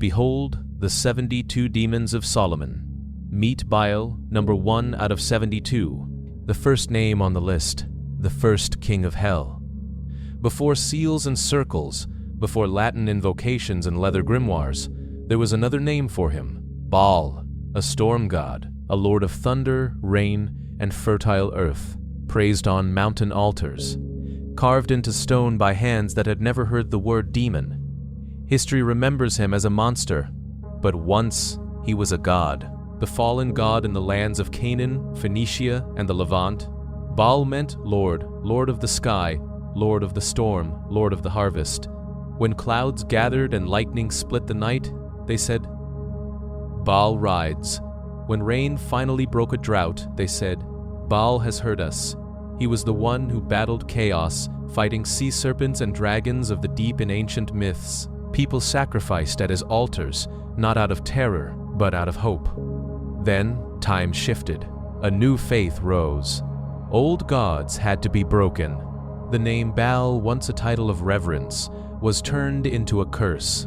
Behold, the 72 demons of Solomon. Meet Bael, number 1 out of 72, the first name on the list, the first king of hell. Before seals and circles, before Latin invocations and leather grimoires, there was another name for him, Baal, a storm god, a lord of thunder, rain, and fertile earth, praised on mountain altars, carved into stone by hands that had never heard the word demon. History remembers him as a monster, but once he was a god, the fallen god in the lands of Canaan, Phoenicia, and the Levant. Baal meant Lord, Lord of the sky, Lord of the storm, Lord of the harvest. When clouds gathered and lightning split the night, they said, Baal rides. When rain finally broke a drought, they said, Baal has heard us. He was the one who battled chaos, fighting sea serpents and dragons of the deep in ancient myths. People sacrificed at his altars, not out of terror, but out of hope. Then, time shifted. A new faith rose. Old gods had to be broken. The name Baal, once a title of reverence, was turned into a curse.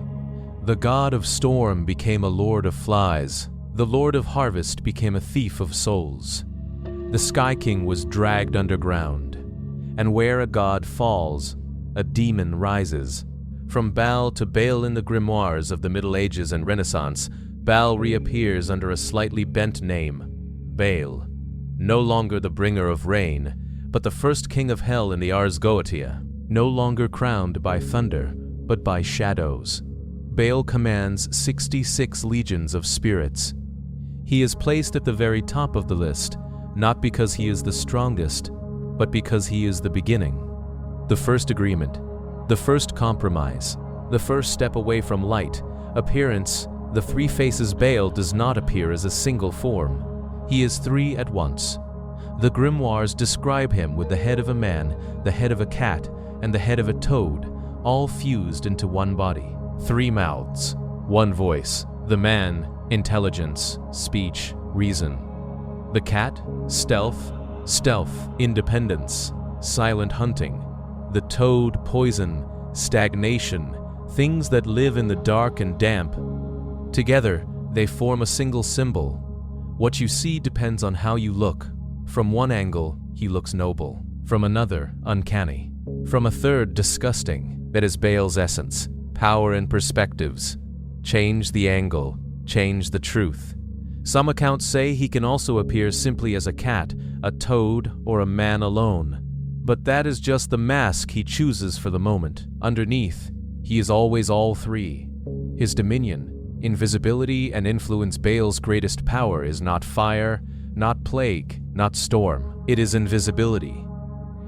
The god of storm became a lord of flies. The lord of harvest became a thief of souls. The Sky King was dragged underground. And where a god falls, a demon rises. From Baal to Bael in the grimoires of the Middle Ages and Renaissance, Baal reappears under a slightly bent name, Bael. No longer the bringer of rain, but the first king of hell in the Ars Goetia. No longer crowned by thunder, but by shadows. Baal commands 66 legions of spirits. He is placed at the very top of the list, not because he is the strongest, but because he is the beginning. The first agreement, the first compromise, the first step away from light. Appearance, the three faces Baal does not appear as a single form. He is three at once. The grimoires describe him with the head of a man, the head of a cat, and the head of a toad, all fused into one body. 3 mouths, 1 voice. The man, intelligence, speech, reason. The cat, stealth, independence, silent hunting. The toad, poison, stagnation, things that live in the dark and damp. Together, they form a single symbol. What you see depends on how you look. From one angle, he looks noble. From another, uncanny. From a third, disgusting. That is Baal's essence. Power and perspectives. Change the angle, change the truth. Some accounts say he can also appear simply as a cat, a toad, or a man alone. But that is just the mask he chooses for the moment. Underneath, he is always all three. His dominion, invisibility, and influence. Baal's greatest power is not fire, not plague, not storm. It is invisibility.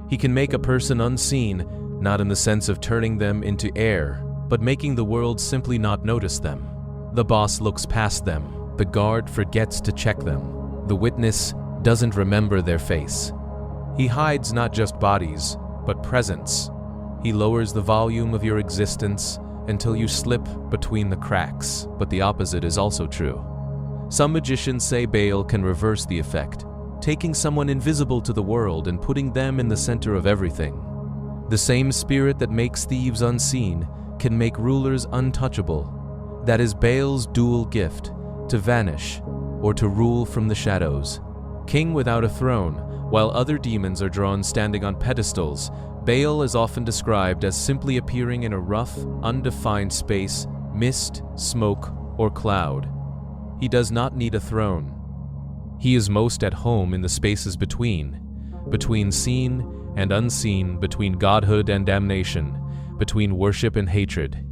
He can make a person unseen, not in the sense of turning them into air, but making the world simply not notice them. The boss looks past them. The guard forgets to check them. The witness doesn't remember their face. He hides not just bodies, but presence. He lowers the volume of your existence until you slip between the cracks, but the opposite is also true. Some magicians say Baal can reverse the effect, taking someone invisible to the world and putting them in the center of everything. The same spirit that makes thieves unseen can make rulers untouchable. That is Baal's dual gift, to vanish or to rule from the shadows. King without a throne, while other demons are drawn standing on pedestals, Baal is often described as simply appearing in a rough, undefined space, mist, smoke, or cloud. He does not need a throne. He is most at home in the spaces between seen and unseen, between godhood and damnation, between worship and hatred.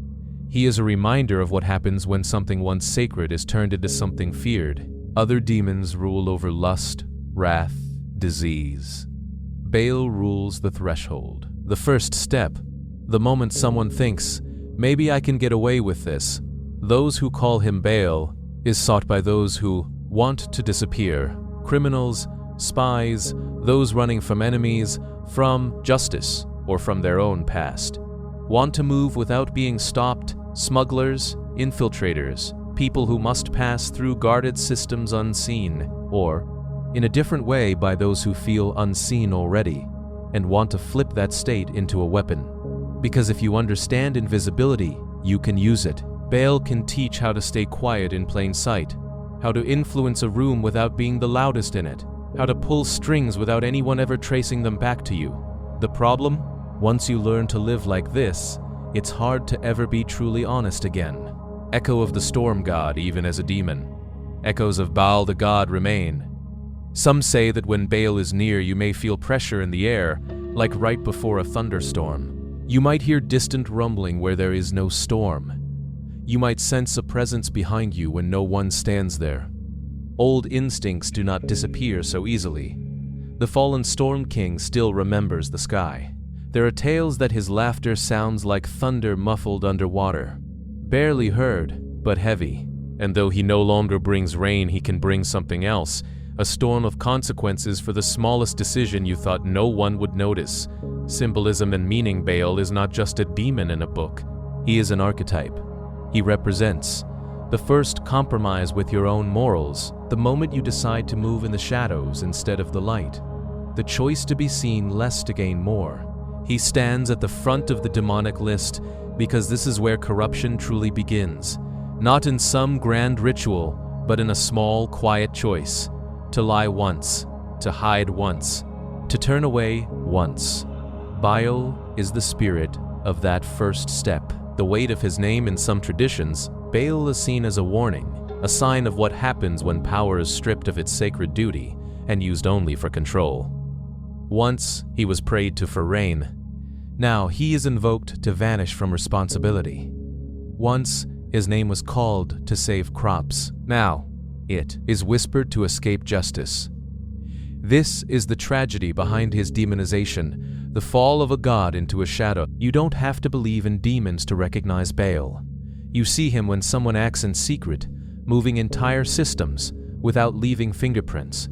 He is a reminder of what happens when something once sacred is turned into something feared. Other demons rule over lust, wrath, disease. Baal rules the threshold, the first step. The moment someone thinks, maybe I can get away with this, those who call him Baal is sought by those who want to disappear, criminals, spies, those running from enemies, from justice, or from their own past. Want to move without being stopped, smugglers, infiltrators, people who must pass through guarded systems unseen, or in a different way by those who feel unseen already, and want to flip that state into a weapon. Because if you understand invisibility, you can use it. Bael can teach how to stay quiet in plain sight, how to influence a room without being the loudest in it, how to pull strings without anyone ever tracing them back to you. The problem? Once you learn to live like this, it's hard to ever be truly honest again. Echo of the storm god even as a demon. Echoes of Baal the god remain. Some say that when Baal is near you may feel pressure in the air, like right before a thunderstorm. You might hear distant rumbling where there is no storm. You might sense a presence behind you when no one stands there. Old instincts do not disappear so easily. The fallen Storm King still remembers the sky. There are tales that his laughter sounds like thunder muffled underwater. Barely heard, but heavy. And though he no longer brings rain, he can bring something else. A storm of consequences for the smallest decision you thought no one would notice. Symbolism and meaning. Baal is not just a demon in a book. He is an archetype. He represents the first compromise with your own morals, the moment you decide to move in the shadows instead of the light, the choice to be seen less to gain more. He stands at the front of the demonic list because this is where corruption truly begins, not in some grand ritual, but in a small, quiet choice, to lie once, to hide once, to turn away once. Baal is the spirit of that first step. The weight of his name in some traditions, Baal is seen as a warning, a sign of what happens when power is stripped of its sacred duty and used only for control. Once he was prayed to for rain. Now he is invoked to vanish from responsibility. Once his name was called to save crops. Now it is whispered to escape justice. This is the tragedy behind his demonization, the fall of a god into a shadow. You don't have to believe in demons to recognize Baal. You see him when someone acts in secret, moving entire systems without leaving fingerprints.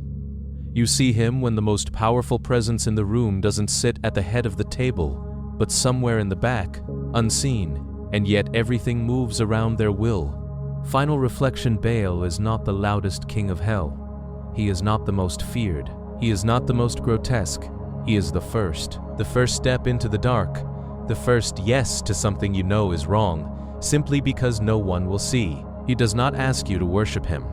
You see him when the most powerful presence in the room doesn't sit at the head of the table, but somewhere in the back, unseen, and yet everything moves around their will. Final reflection. Baal is not the loudest king of hell. He is not the most feared. He is not the most grotesque. He is the first step into the dark, the first yes to something you know is wrong, simply because no one will see. He does not ask you to worship him.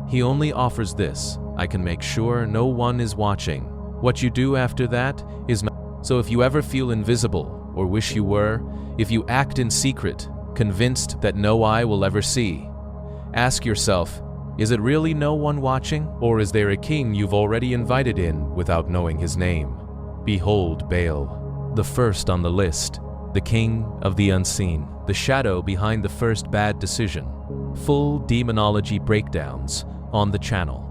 He only offers this: I can make sure no one is watching. What you do after that is not. So if you ever feel invisible, or wish you were, if you act in secret, convinced that no eye will ever see, ask yourself, is it really no one watching? Or is there a king you've already invited in without knowing his name? Behold Baal, the first on the list, the king of the unseen, the shadow behind the first bad decision. Full demonology breakdowns on the channel.